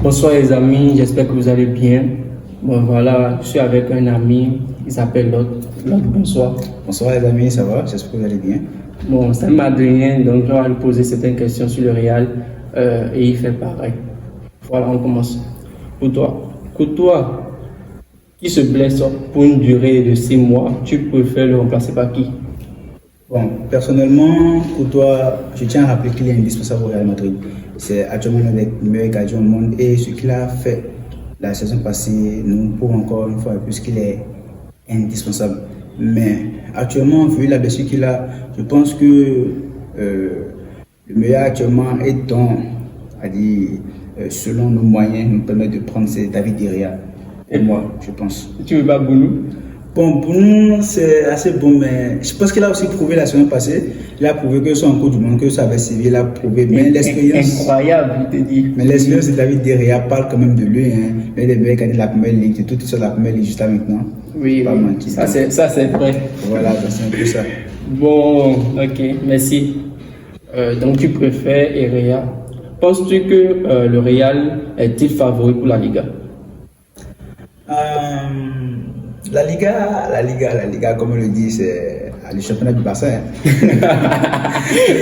Bonsoir les amis, j'espère que vous allez bien. Bon voilà, je suis avec un ami, il s'appelle Lot. Lot, bonsoir. Bonsoir les amis, ça va? J'espère que vous allez bien. Bon, c'est un Madrilène, donc on va lui poser certaines questions sur le Real et il fait pareil. Voilà, on commence. Pour toi, qui se blesse pour une durée de 6 mois, tu préfères le remplacer par qui? Bon, personnellement, Courtois, je tiens à rappeler qu'il est indispensable au Real Madrid. C'est actuellement l'un des meilleurs gardiens au monde et ce qu'il a fait la saison passée nous prouve encore une fois plus qu'il est indispensable. Mais actuellement, vu la blessure qu'il a, je pense que le meilleur actuellement est selon nos moyens, nous permet de prendre c'est David De Gea. Et moi, je pense. Tu veux pas Bounou? Bon, pour nous, c'est assez bon, mais je pense qu'il a aussi prouvé la semaine passée. Il a prouvé que son coup du monde, que ça avait servi, il a prouvé. Mais l'expérience. Incroyable, je te dis. Mais l'expérience de David De Gea parle quand même de lui. Hein. Il est meilleur gagné la première ligue, c'est tout sur la première ligue juste là maintenant. Oui, pas oui. Ça c'est vrai. Voilà, c'est un peu ça. Bon, ok, merci. Donc tu préfères Herrera. Penses-tu que le Real est-il favori pour la Liga? La Liga, comme on le dit, c'est le championnat du Barça. Hein.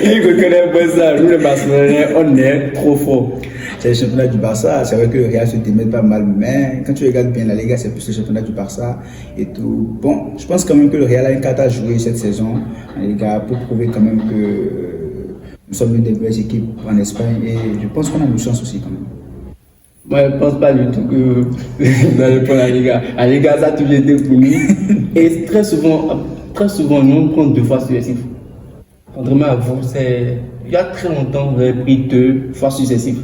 Il reconnaît pas ça. Nous, les Barcelonais, on est trop fort. C'est le championnat du Barça. C'est vrai que le Real se démène pas mal, mais quand tu regardes bien la Liga, c'est plus le championnat du Barça et tout. Bon, je pense quand même que le Real a une carte à jouer cette saison en Liga pour prouver quand même que nous sommes une des belles équipes en Espagne et je pense qu'on a une chance aussi quand même. Moi, je ne pense pas du tout que vous allez prendre la Liga. La Liga, ça a toujours été pour nous. Et très souvent, nous, on prend 2 fois successifs. Contrairement à vous, il y a très longtemps, vous avez pris 2 fois successifs.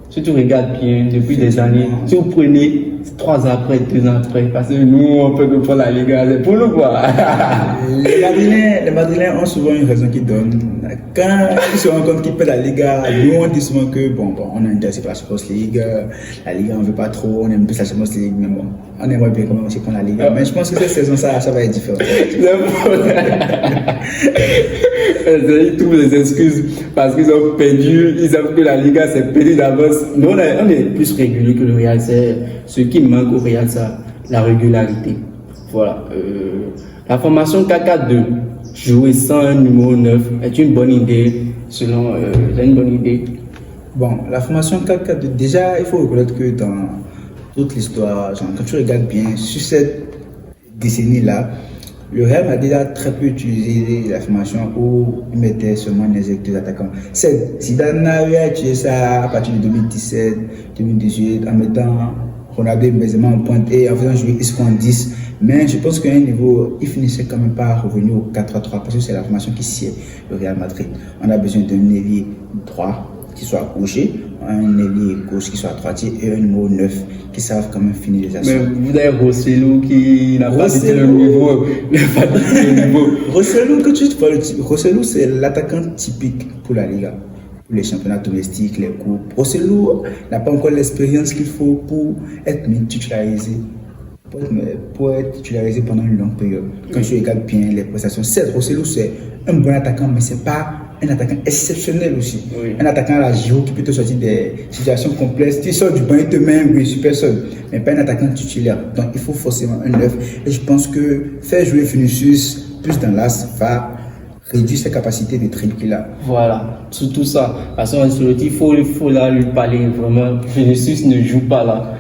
Si tu regardes bien, depuis des années, si vous prenez 3 ans après, 2 ans après, parce que nous, on peut que prendre la Liga, c'est pour nous quoi. Les Madrilènes ont souvent une raison qu'ils donnent. Quand ils se rendent compte qu'ils perdent la Liga, nous on dit souvent que on est intéressé par la Champions League, la Liga on ne veut pas trop, on aime plus la Champions League, mais bon, on aimerait bien quand même aussi prendre la Liga. Mais je pense que cette saison ça va être différent. Ils trouvent des excuses parce qu'ils ont perdu, ils savent que la Liga s'est perdue d'avance. Nous on est plus régulier que le Real, c'est ce qui manque au Real, c'est la régularité. Voilà. La formation 4-4-2, jouer sans un numéro 9, est une bonne idée, selon une bonne idée. Bon, la formation 4-4-2, déjà il faut reconnaître que dans toute l'histoire, quand tu regardes bien, sur cette décennie-là, le Real a déjà très peu utilisé la formation où il mettait seulement les 2 attaquants. Zidane avait utilisé ça à partir de 2017, 2018 en mettant Ronaldo et Benzema en pointe et en faisant jouer Isco en 10. Mais je pense qu'à un niveau, il finissait quand même par revenir au 4-3-3 parce que c'est la formation qui sied le Real Madrid. On a besoin d'un ailier droit qui soit gaucher, un ailier gauche qui soit droitier et un numéro 9 qui savent quand même finir les actions. Mais vous avez Rosselló qui n'a pas dit le niveau. Rosselló, que tu vois, Rosselló c'est l'attaquant typique pour la Liga, pour les championnats domestiques, les coupes. Rosselló n'a pas encore l'expérience qu'il faut pour être titularisé. Pour être titularisé pendant une longue période. Quand tu regardes bien les prestations, certes, Rosselló c'est un bon attaquant, mais c'est pas un attaquant exceptionnel aussi. Oui. Un attaquant à la Giroud qui peut te sortir des situations complexes. Tu sors du banc, il te met un bruit super seul, mais pas un attaquant titulaire. Donc il faut forcément un 9. Et je pense que faire jouer Vinicius plus dans l'axe va réduire ses capacités de dribble qu'il a. Voilà, surtout ça. Parce qu'il faut là lui parler vraiment. Vinicius ne joue pas là.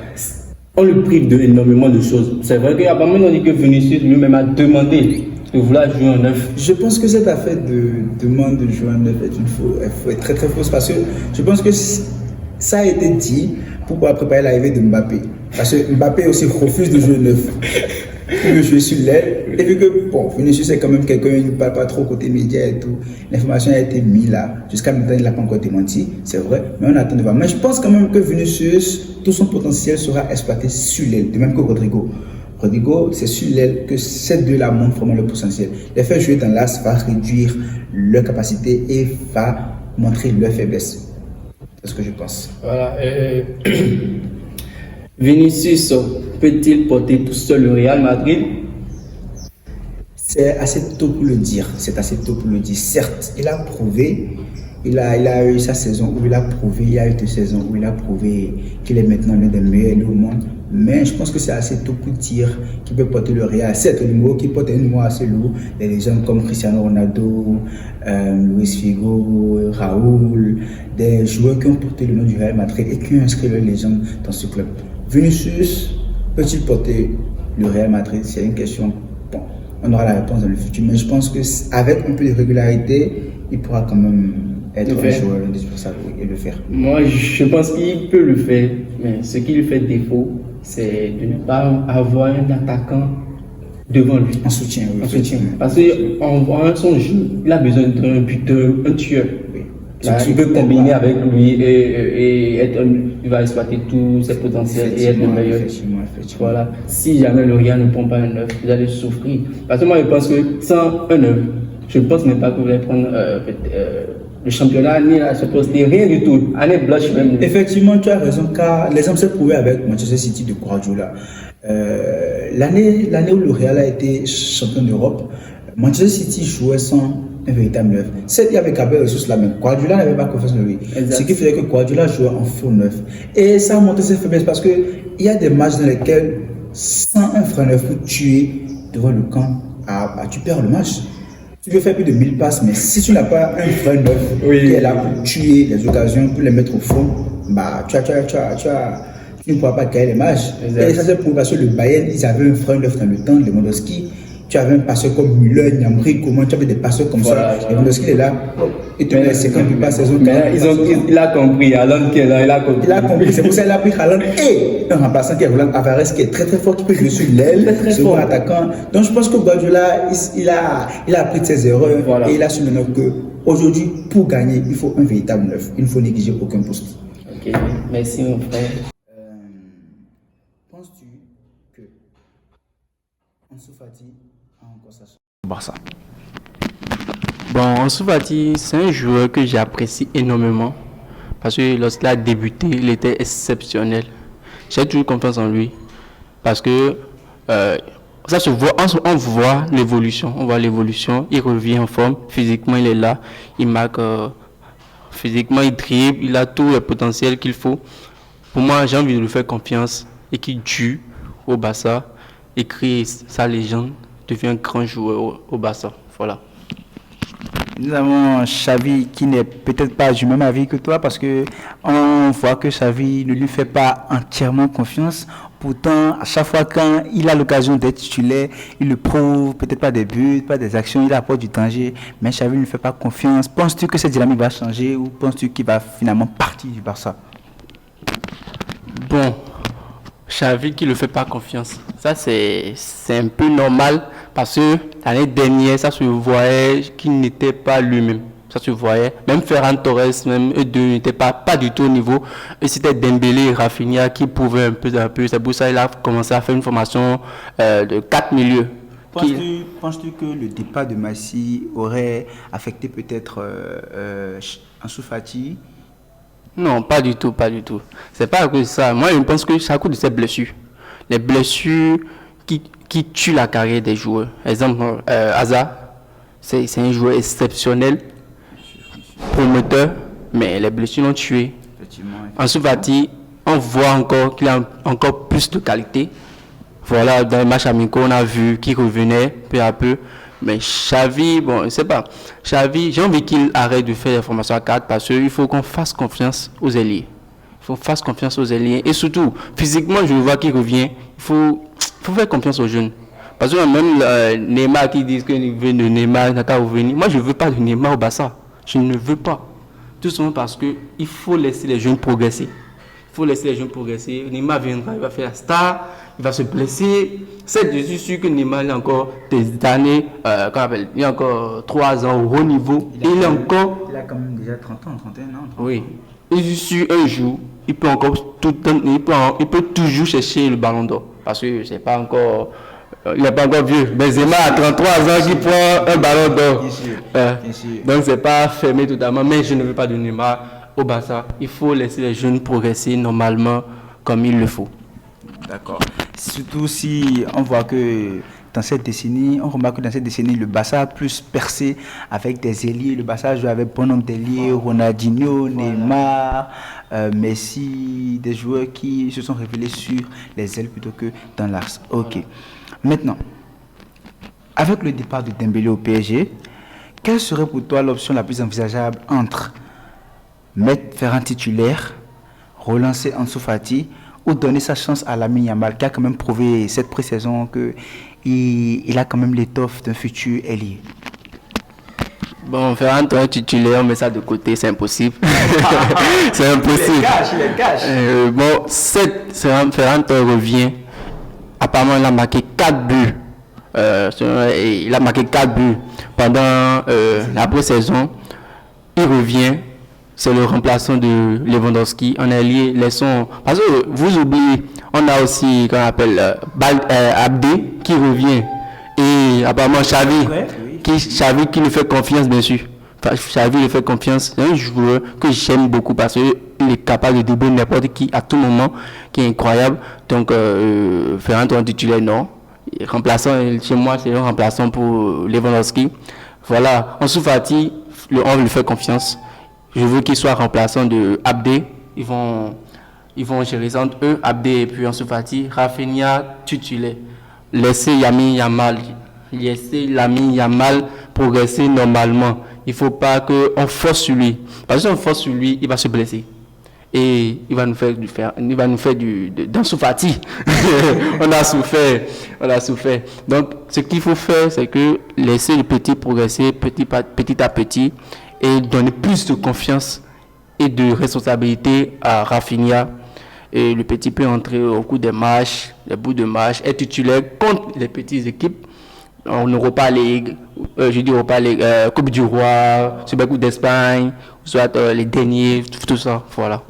On le prive d'énormément de choses. C'est vrai qu'il y a pas mal de dit que Vinicius lui-même a demandé de vouloir jouer en 9. Je pense que cette affaire de demande de jouer en 9 est très très fausse parce que je pense que ça a été dit pour pouvoir préparer l'arrivée de Mbappé. Parce que Mbappé aussi refuse de jouer 9. Il veut jouer sur l'aile. Et vu que, Vinicius c'est quand même quelqu'un, il ne parle pas trop côté média et tout. L'information a été mise là. Jusqu'à maintenant, il n'a pas encore démenti, c'est vrai. Mais on attend de voir. Mais je pense quand même que Vinicius, tout son potentiel sera exploité sur l'aile. De même que Rodrigo. Rodrigo, c'est sur l'aile que ces deux-là montrent vraiment le potentiel. Les faire jouer dans l'axe va réduire leur capacité et va montrer leur faiblesse. C'est ce que je pense. Voilà. Vinicius peut-il porter tout seul le Real Madrid? C'est assez tôt pour le dire. Certes, il a prouvé il a eu sa saison où il a prouvé, il y a eu des saisons où il a prouvé qu'il est maintenant l'un des meilleurs au monde. Mais je pense que c'est assez tôt pour dire qu'il peut porter le Real. C'est un numéro qui porte un numéro assez lourd. Des gens comme Cristiano Ronaldo, Luis Figo, Raúl, des joueurs qui ont porté le nom du Real Madrid et qui ont inscrit leur légende dans ce club. Vinicius peut-il porter le Real Madrid? C'est une question. Bon, on aura la réponse dans le futur. Mais je pense qu'avec un peu de régularité, il pourra quand même être un joueur indispensable et le faire. Moi, je pense qu'il peut le faire, mais ce qui lui fait défaut, c'est de ne pas avoir un attaquant devant lui. En soutien, oui. En soutien. Parce qu'en voyant son jeu, il a besoin d'un buteur, un tueur. Oui. Là, il peut combiner avec lui et il va exploiter tous ses potentiels et être le meilleur. Effectivement. Voilà. Si jamais le Real ne prend pas un 9, vous allez souffrir. Parce que moi, je pense que sans un 9, je ne pense même pas que vous allez prendre le championnat, ni la Champions League, rien du tout. Année blanche même. Effectivement, tu as raison, car l'exemple s'est prouvé avec Manchester City de Guardiola. L'année où le Real a été champion d'Europe, Manchester City jouait sans un véritable neuf. Certes, il y avait Gabriel Jesus là, mais Guardiola n'avait pas confiance en lui. Exact. Ce qui faisait que Guardiola jouait en faux neuf. Et ça a montré ses faiblesses parce qu'il y a des matchs dans lesquels, sans un vrai neuf, pour tuer devant le camp, tu perds le match. Tu peux faire plus de 1000 passes, mais si tu n'as pas un vrai neuf qui est là pour tuer les occasions, pour les mettre au fond, tu ne pourras pas gagner les matchs. Exact. Et ça c'est pour parce que le Bayern, ils avaient un vrai neuf dans le temps, Lewandowski. Tu avais un passeur comme Müller, Gnabry, comment tu avais des passeurs comme ça. Lewandowski est là, il te met 50 passes saison. Il a compris, Haaland qui est là, il a compris. Il a compris, c'est pour ça qu'il a pris Haaland et un remplaçant qui est Roland Alvarez qui est très très fort, qui peut jouer sur l'aile, second attaquant. Donc je pense que Guardiola, il a appris de ses erreurs et il a su maintenant qu'aujourd'hui, pour gagner, il faut un véritable neuf. Il ne faut négliger aucun poste. Ok, merci mon frère. Penses-tu que Ansu Fati a encore sa chance au Barça? Bon, Ansu Fati, c'est un joueur que j'apprécie énormément parce que lorsqu'il a débuté, il était exceptionnel. J'ai toujours confiance en lui parce que ça se voit, on voit l'évolution, il revient en forme, physiquement il est là, il marque, physiquement il dribble, il a tout le potentiel qu'il faut. Pour moi, j'ai envie de lui faire confiance et qu'il tue au Barça et crée sa légende, devient un grand joueur au Barça. Voilà. Nous avons Xavi qui n'est peut-être pas du même avis que toi parce que on voit que Xavi ne lui fait pas entièrement confiance. Pourtant, à chaque fois quand il a l'occasion d'être titulaire, il le prouve, peut-être pas des buts, pas des actions, il apporte du danger, mais Xavi ne lui fait pas confiance. Penses-tu que cette dynamique va changer ou penses-tu qu'il va finalement partir du Barça? Bon, Xavi qui ne le fait pas confiance, ça c'est un peu normal parce que l'année dernière, ça se voyait qu'il n'était pas lui-même. Ça se voyait. Même Ferran Torres, même eux deux n'étaient pas du tout au niveau. Et c'était Dembélé et Rafinha qui pouvaient un peu. C'est pour ça qu'il a commencé à faire une formation de 4 milieux. Penses-tu que le départ de Messi aurait affecté peut-être Ansu Fati? Non, pas du tout. C'est pas à cause de ça. Moi, je pense que c'est à cause de ces blessures. Les blessures qui tuent la carrière des joueurs. Exemple, Hazard, c'est un joueur exceptionnel, prometteur, mais les blessures l'ont tué. Ansu Fati, on voit encore qu'il a encore plus de qualité. Voilà, dans les matchs amicaux, on a vu qu'il revenait peu à peu. Mais Xavi, bon, je ne sais pas. Xavi, j'ai envie qu'il arrête de faire les formations à 4 parce qu'il faut qu'on fasse confiance aux ailiers. Et surtout, physiquement, je vois qu'il revient. Il faut faire confiance aux jeunes. Parce que même Neymar qui dit qu'il veut de Neymar, il n'a qu'à revenir. Moi, je ne veux pas de Neymar au Barça. Je ne veux pas. Tout simplement parce qu'il faut laisser les jeunes progresser. Neymar viendra, il va faire la star, il va se blesser. Je suis sûr que Neymar il a encore des années, il a encore 3 ans au haut niveau. Il a quand même déjà 30 ans, 31 ans. Oui. Je suis sûr un jour, il peut toujours chercher le ballon d'or. Parce que c'est pas encore. Il n'est pas encore vieux. Benzema a 33 ans qui prend un ballon d'or. Donc c'est pas fermé totalement. Mais je ne veux pas de Neymar au Barça. Il faut laisser les jeunes progresser normalement comme il le faut. D'accord. Surtout si on voit que dans cette décennie, on remarque que dans cette décennie, le Barça a plus percé avec des ailiers. Le Barça a joué avec bon nombre d'ailiers, Ronaldinho, Neymar, Messi, des joueurs qui se sont révélés sur les ailes plutôt que dans l'axe. Ok. Maintenant, avec le départ de Dembélé au PSG, quelle serait pour toi l'option la plus envisageable entre mettre Ferran titulaire, relancer Ansu Fati ou donner sa chance à Lamine Yamal qui a quand même prouvé cette pré-saison qu'il a quand même l'étoffe d'un futur ailier? Bon, Ferran Torres titulaire, on met ça de côté, c'est impossible. C'est impossible. Il est cash. Bon, Ferran Torres revient. Apparemment, il a marqué 4 buts. Il a marqué 4 buts pendant la pré-saison. Il revient. C'est le remplaçant de Lewandowski. On est lié, laissons. Parce que vous oubliez, on a aussi, qu'on appelle Abdé qui revient. Et apparemment Xavi, Xavi qui lui fait confiance, bien sûr. Enfin, Xavi lui fait confiance. C'est un joueur que j'aime beaucoup parce qu'il est capable de débrouiller n'importe qui à tout moment, qui est incroyable. Donc, Ferran Torres titulaire, non. Remplaçant, chez moi, c'est un remplaçant pour Lewandowski. Voilà, Ansu Fati, on lui fait confiance. Je veux qu'il soit remplaçant de Abdé. Ils vont gérer ça entre eux, Abdé et puis Ansu Fati. Rafinha titulaire. Laissez Lamine Yamal progresser normalement. Il ne faut pas qu'on force sur lui. Parce que si on force sur lui, il va se blesser. Et il va nous faire d'Ansu Fati. on a souffert. Donc, ce qu'il faut faire, c'est que laisser le petit progresser petit à petit et donner plus de confiance et de responsabilité à Rafinha. Et le petit peut entrer au cours des matchs, des bouts de match, être titulaire contre les petites équipes. En Europa League, Europa League, Coupe du Roi, Super Coupe d'Espagne, soit les derniers, tout ça, voilà.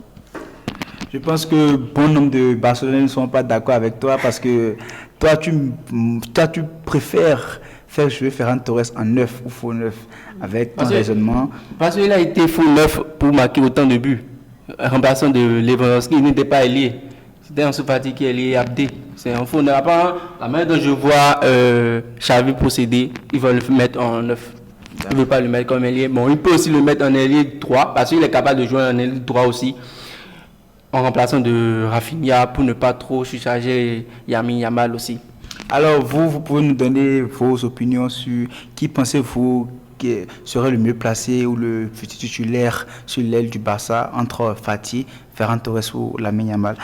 Je pense que bon nombre de Barcelonais ne sont pas d'accord avec toi parce que toi, tu préfères faire jouer Ferran Torres en neuf ou faux neuf avec ton raisonnement. Parce qu'il a été faux neuf pour marquer autant de buts. Remplaçant de Lewandowski, il n'était pas ailier. C'était Ansu Fati qui est lié Abdé. C'est un faux neuf. La manière dont je vois Xavi procéder, il va le mettre en neuf. Il ne veut pas le mettre comme ailier. Bon, il peut aussi le mettre en ailier droit parce qu'il est capable de jouer en ailier droit aussi. En remplaçant de Rafinha pour ne pas trop surcharger Lamine Yamal aussi. Alors, vous pouvez nous donner vos opinions sur qui pensez-vous qui serait le mieux placé ou le futur titulaire sur l'aile du Barça entre Fati, Ferran Torres ou Lamine Yamal?